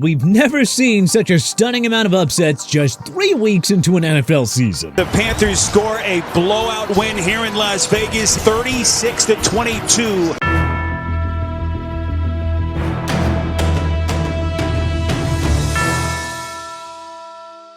We've never seen such a stunning amount of upsets just 3 weeks into an NFL season. The Panthers score a blowout win here in Las Vegas, 36-22.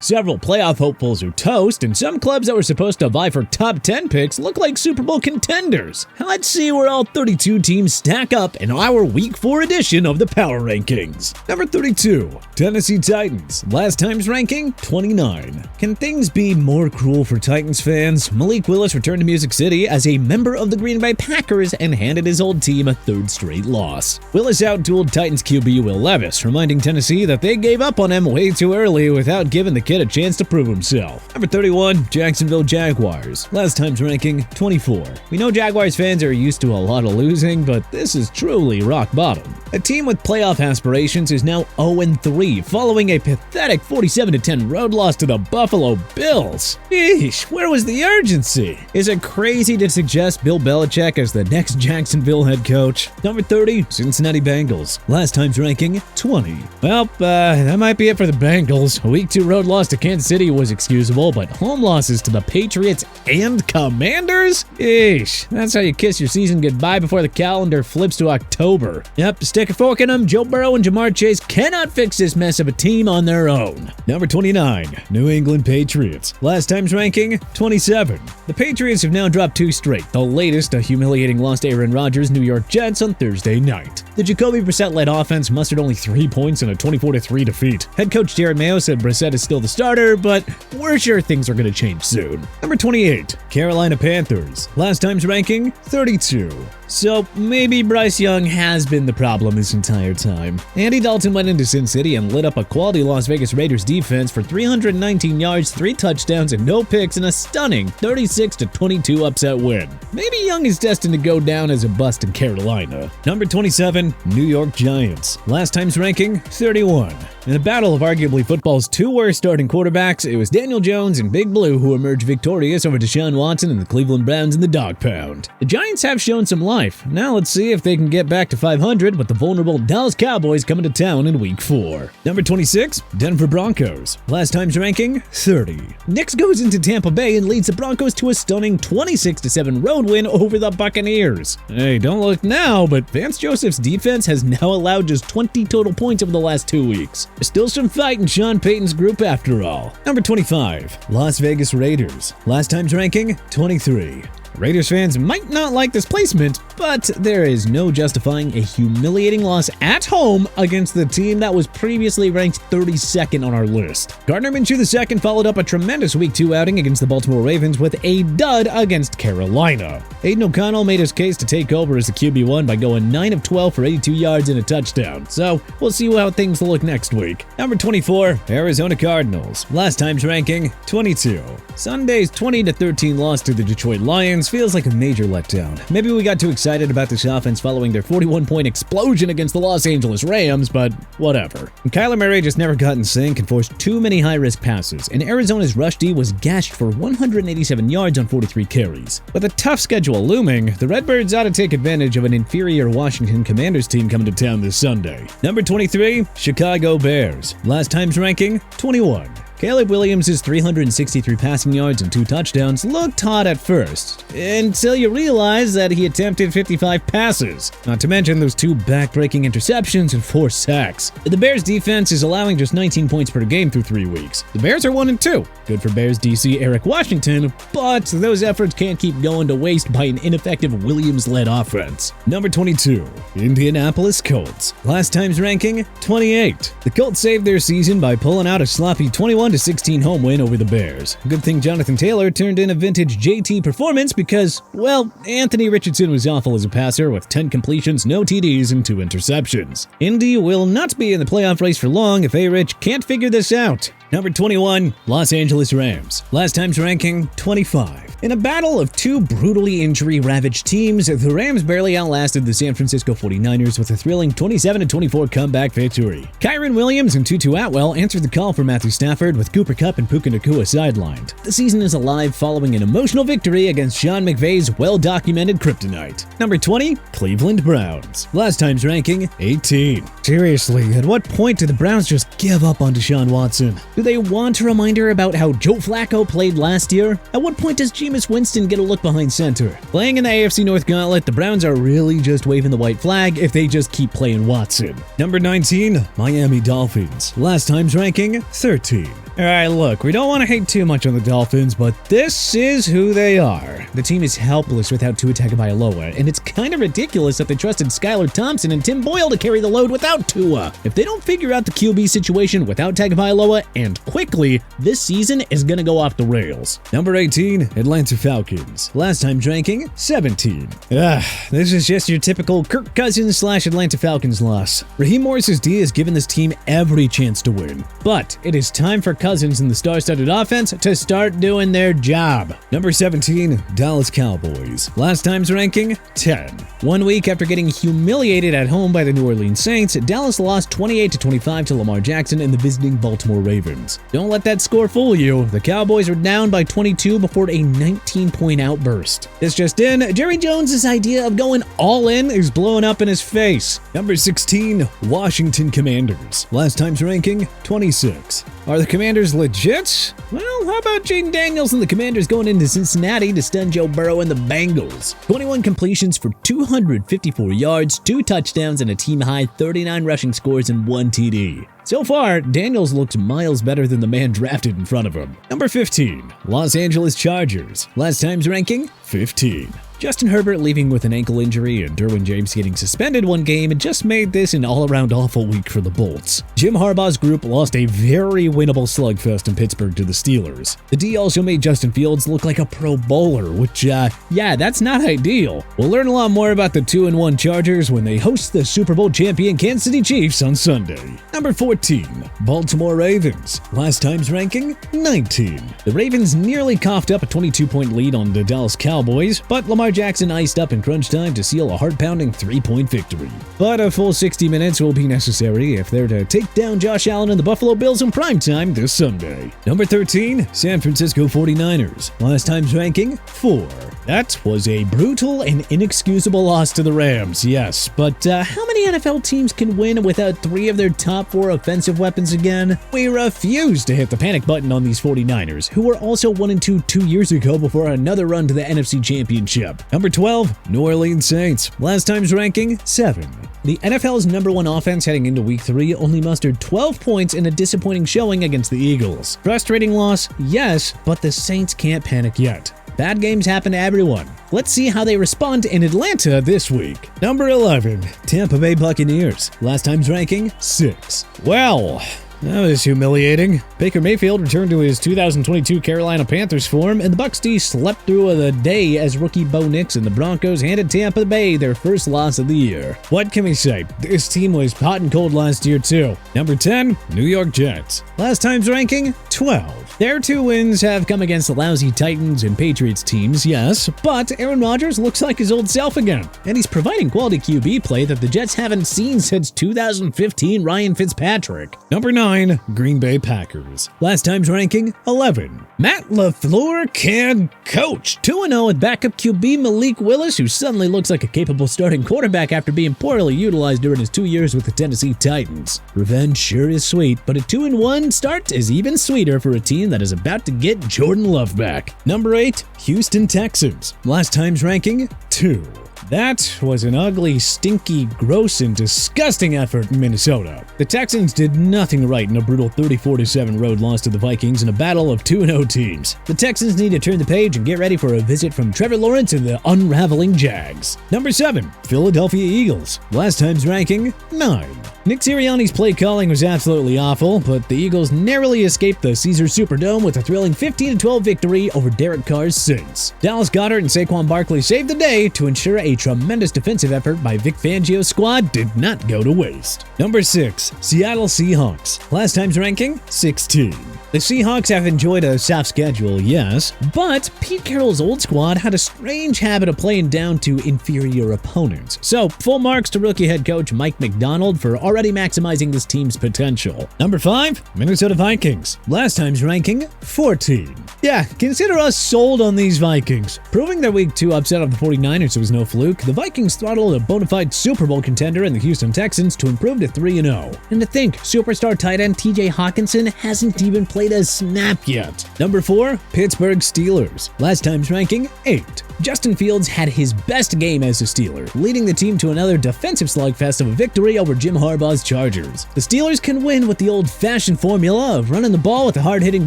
Several playoff hopefuls are toast, and some clubs that were supposed to vie for top 10 picks look like Super Bowl contenders. Let's see where all 32 teams stack up in our Week 4 edition of the Power Rankings. Number 32, Tennessee Titans. Last time's ranking, 29. Can things be more cruel for Titans fans? Malik Willis returned to Music City as a member of the Green Bay Packers and handed his old team a third straight loss. Willis outdueled Titans QB Will Levis, reminding Tennessee that they gave up on him way too early without giving the kid a chance to prove himself. Number 31, Jacksonville Jaguars. Last time's ranking, 24. We know Jaguars fans are used to a lot of losing, but this is truly rock bottom. A team with playoff aspirations is now 0-3, following a pathetic 47-10 road loss to the Buffalo Bills. Eesh, where was the urgency? Is it crazy to suggest Bill Belichick as the next Jacksonville head coach? Number 30, Cincinnati Bengals. Last time's ranking, 20. Well, that might be it for the Bengals. A Week 2 road loss to Kansas City was excusable, but home losses to the Patriots and Commanders? Eesh, that's how you kiss your season goodbye before the calendar flips to October. Yep, stick a fork in them. Joe Burrow and Jamar Chase cannot fix this mess of a team on their own. Number 29, New England Patriots. Last time's ranking, 27. The Patriots have now dropped 2 straight, the latest a humiliating loss to Aaron Rodgers' New York Jets on Thursday night. The Jacoby Brissett-led offense mustered only 3 points in a 24-3 defeat. Head coach Jared Mayo said Brissett is still the starter, but we're sure things are going to change soon. Number 28, Carolina Panthers. Last time's ranking, 32. So maybe Bryce Young has been the problem this entire time. Andy Dalton went into Sin City and lit up a quality Las Vegas Raiders defense for 319 yards, 3 touchdowns, and no picks in a stunning 36-22 upset win. Maybe Young is destined to go down as a bust in Carolina. Number 27, New York Giants. Last time's ranking, 31. In the battle of arguably football's 2 worst starting quarterbacks, it was Daniel Jones and Big Blue who emerged victorious over Deshaun Watson and the Cleveland Browns in the dog pound. The Giants have shown some life. Now let's see if they can get back to 500 with the vulnerable Dallas Cowboys coming to town in Week 4. Number 26, Denver Broncos. Last time's ranking, 30. Nix goes into Tampa Bay and leads the Broncos to a stunning 26-7 road win over the Buccaneers. Hey, don't look now, but Vance Joseph's defense has now allowed just 20 total points over the last 2 weeks. There's still some fight in Sean Payton's group after all. Number 25, Las Vegas Raiders. Last time's ranking, 23. Raiders fans might not like this placement, but there is no justifying a humiliating loss at home against the team that was previously ranked 32nd on our list. Gardner Minshew II followed up a tremendous Week 2 outing against the Baltimore Ravens with a dud against Carolina. Aiden O'Connell made his case to take over as the QB1 by going 9 of 12 for 82 yards and a touchdown, so we'll see how things look next week. Number 24, Arizona Cardinals. Last time's ranking, 22. Sunday's 20-13 loss to the Detroit Lions feels like a major letdown. Maybe we got too excited about this offense following their 41-point explosion against the Los Angeles Rams, but whatever. And Kyler Murray just never got in sync and forced too many high-risk passes, and Arizona's rush D was gashed for 187 yards on 43 carries. With a tough schedule looming, the Redbirds ought to take advantage of an inferior Washington Commanders team coming to town this Sunday. Number 23, Chicago Bears. Last time's ranking, 21. Caleb Williams' 363 passing yards and 2 touchdowns looked hot at first, until you realize that he attempted 55 passes, not to mention those 2 back-breaking interceptions and 4 sacks. The Bears' defense is allowing just 19 points per game through 3 weeks. The Bears are 1-2. Good for Bears DC Eric Washington, but those efforts can't keep going to waste by an ineffective Williams-led offense. Number 22, Indianapolis Colts. Last time's ranking, 28. The Colts saved their season by pulling out a sloppy 21-16 home win over the Bears. Good thing Jonathan Taylor turned in a vintage JT performance because, well, Anthony Richardson was awful as a passer with 10 completions, no TDs, and 2 interceptions. Indy will not be in the playoff race for long if A-Rich can't figure this out. Number 21, Los Angeles Rams. Last time's ranking, 25. In a battle of two brutally injury-ravaged teams, the Rams barely outlasted the San Francisco 49ers with a thrilling 27-24 comeback victory. Kyren Williams and Tutu Atwell answered the call for Matthew Stafford, with Cooper Kupp and Puka Nacua sidelined. The season is alive following an emotional victory against Sean McVay's well-documented kryptonite. Number 20, Cleveland Browns. Last time's ranking, 18. Seriously, at what point do the Browns just give up on Deshaun Watson? Do they want a reminder about how Joe Flacco played last year? At what point does Jameis Winston get a look behind center? Playing in the AFC North Gauntlet, the Browns are really just waving the white flag if they just keep playing Watson. Number 19, Miami Dolphins. Last time's ranking, 13. Alright, look, we don't want to hate too much on the Dolphins, but this is who they are. The team is helpless without Tua Tagovailoa, and it's kind of ridiculous that they trusted Skylar Thompson and Tim Boyle to carry the load without Tua. If they don't figure out the QB situation without Tagovailoa, and quickly, this season is gonna go off the rails. Number 18, Atlanta Falcons. Last time's ranking, 17. This is just your typical Kirk Cousins / Atlanta Falcons loss. Raheem Morris's D has given this team every chance to win, but it is time for Cousins and the star-studded offense to start doing their job. Number 17, Dallas Cowboys. Last time's ranking, 10. 1 week after getting humiliated at home by the New Orleans Saints, Dallas lost 28-25 to Lamar Jackson and the visiting Baltimore Ravens. Don't let that score fool you. The Cowboys were down by 22 before a 19-point outburst. This just in, Jerry Jones' idea of going all in is blowing up in his face. Number 16, Washington Commanders. Last time's ranking, 26. Are the Commanders legit? Well, how about Jaden Daniels and the Commanders going into Cincinnati to stun Joe Burrow and the Bengals? 21 completions for 254 yards, 2 touchdowns, and a team-high 39 rushing scores and 1 TD. So far, Daniels looks miles better than the man drafted in front of him. Number 15, Los Angeles Chargers. Last time's ranking, 15. Justin Herbert leaving with an ankle injury and Derwin James getting suspended 1 game just made this an all-around awful week for the Bolts. Jim Harbaugh's group lost a very winnable slugfest in Pittsburgh to the Steelers. The D also made Justin Fields look like a Pro Bowler, which, yeah, that's not ideal. We'll learn a lot more about the 2-1 Chargers when they host the Super Bowl champion Kansas City Chiefs on Sunday. Number 14, Baltimore Ravens. Last time's ranking, 19. The Ravens nearly coughed up a 22-point lead on the Dallas Cowboys, but Lamar Jackson iced up in crunch time to seal a heart-pounding 3-point victory. But a full 60 minutes will be necessary if they're to take down Josh Allen and the Buffalo Bills in primetime this Sunday. Number 13, San Francisco 49ers. Last time's ranking, 4. That was a brutal and inexcusable loss to the Rams, yes, but how many NFL teams can win without 3 of their top 4 offensive weapons again? We refuse to hit the panic button on these 49ers, who were also 1-2 2 years ago before another run to the NFC Championship. Number 12, New Orleans Saints. Last time's ranking, 7. The NFL's number 1 offense heading into Week 3 only mustered 12 points in a disappointing showing against the Eagles. Frustrating loss, yes, but the Saints can't panic yet. Bad games happen to everyone. Let's see how they respond in Atlanta this week. Number 11, Tampa Bay Buccaneers. Last time's ranking, 6. Well, that was humiliating. Baker Mayfield returned to his 2022 Carolina Panthers form, and the Bucs D slept through the day as rookie Bo Nix and the Broncos handed Tampa Bay their first loss of the year. What can we say? This team was hot and cold last year too. Number 10, New York Jets. Last time's ranking, 12. Their 2 wins have come against the lousy Titans and Patriots teams, yes, but Aaron Rodgers looks like his old self again, and he's providing quality QB play that the Jets haven't seen since 2015 Ryan Fitzpatrick. Number 9, Green Bay Packers. Last time's ranking, 11. Matt LaFleur can coach. 2-0 with backup QB Malik Willis, who suddenly looks like a capable starting quarterback after being poorly utilized during his 2 years with the Tennessee Titans. Revenge sure is sweet, but a 2-1 start is even sweeter for a team that is about to get Jordan Love back. Number 8, Houston Texans. Last time's ranking, 2. That was an ugly, stinky, gross, and disgusting effort in Minnesota. The Texans did nothing right in a brutal 34-7 road loss to the Vikings in a battle of 2-0 teams. The Texans need to turn the page and get ready for a visit from Trevor Lawrence and the unraveling Jags. Number 7, Philadelphia Eagles. Last time's ranking, 9. Nick Sirianni's play calling was absolutely awful, but the Eagles narrowly escaped the Caesars Superdome with a thrilling 15-12 victory over Derek Carr's Saints. Dallas Goedert and Saquon Barkley saved the day to ensure a a tremendous defensive effort by Vic Fangio's squad did not go to waste. Number 6. Seattle Seahawks. Last time's ranking, 16. The Seahawks have enjoyed a soft schedule, yes, but Pete Carroll's old squad had a strange habit of playing down to inferior opponents. So, full marks to rookie head coach Mike Macdonald for already maximizing this team's potential. Number 5. Minnesota Vikings. Last time's ranking, 14. Yeah, consider us sold on these Vikings. Proving their Week 2 upset of the 49ers was no fluke, the Vikings throttled a bona fide Super Bowl contender in the Houston Texans to improve to 3-0. And to think, superstar tight end TJ Hawkinson hasn't even played a snap yet. Number 4. Pittsburgh Steelers. Last time's ranking, 8. Justin Fields had his best game as a Steeler, leading the team to another defensive slugfest of a victory over Jim Harbaugh's Chargers. The Steelers can win with the old-fashioned formula of running the ball with a hard-hitting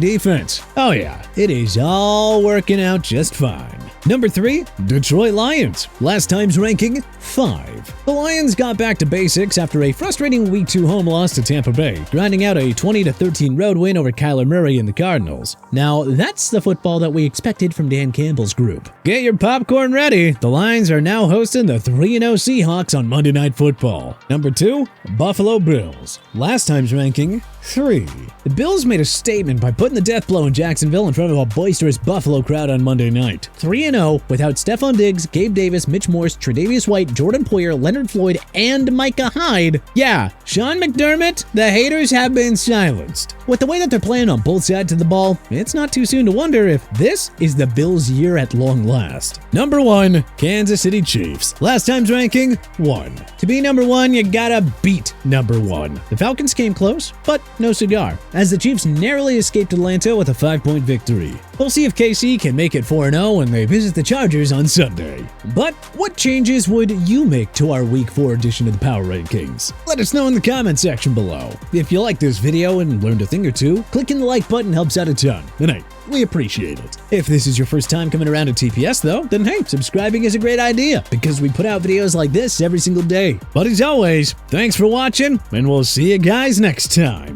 defense. Oh yeah, it is all working out just fine. Number 3. Detroit Lions. Last time's ranking, 5. The Lions got back to basics after a frustrating Week 2 home loss to Tampa Bay, grinding out a 20-13 road win over Kyler Murray and the Cardinals. Now, that's the football that we expected from Dan Campbell's group. Get your popcorn ready. The Lions are now hosting the 3-0 Seahawks on Monday Night Football. Number 2. Buffalo Bills. Last time's ranking, 3. The Bills made a statement by putting the death blow in Jacksonville in front of a boisterous Buffalo crowd on Monday night. 3-0 without Stephon Diggs, Gabe Davis, Mitch Morse, Tre'Davious White, Jordan Poyer, Leonard Floyd, and Micah Hyde. Yeah, Sean McDermott, the haters have been silenced. With the way that they're playing on both sides of the ball, it's not too soon to wonder if this is the Bills' year at long last. Number 1. Kansas City Chiefs. Last time's ranking, 1. To be number 1, you gotta beat number 1. The Falcons came close, but no cigar, as the Chiefs narrowly escaped Atlanta with a 5-point victory. We'll see if KC can make it 4-0 when they visit the Chargers on Sunday. But what changes would you make to our Week 4 edition of the Power Rankings? Let us know in the comment section below. If you liked this video and learned a thing or two, clicking the like button helps out a ton, and hey, we appreciate it. If this is your first time coming around to TPS though, then hey, subscribing is a great idea because we put out videos like this every single day. But as always, thanks for watching, and we'll see you guys next time.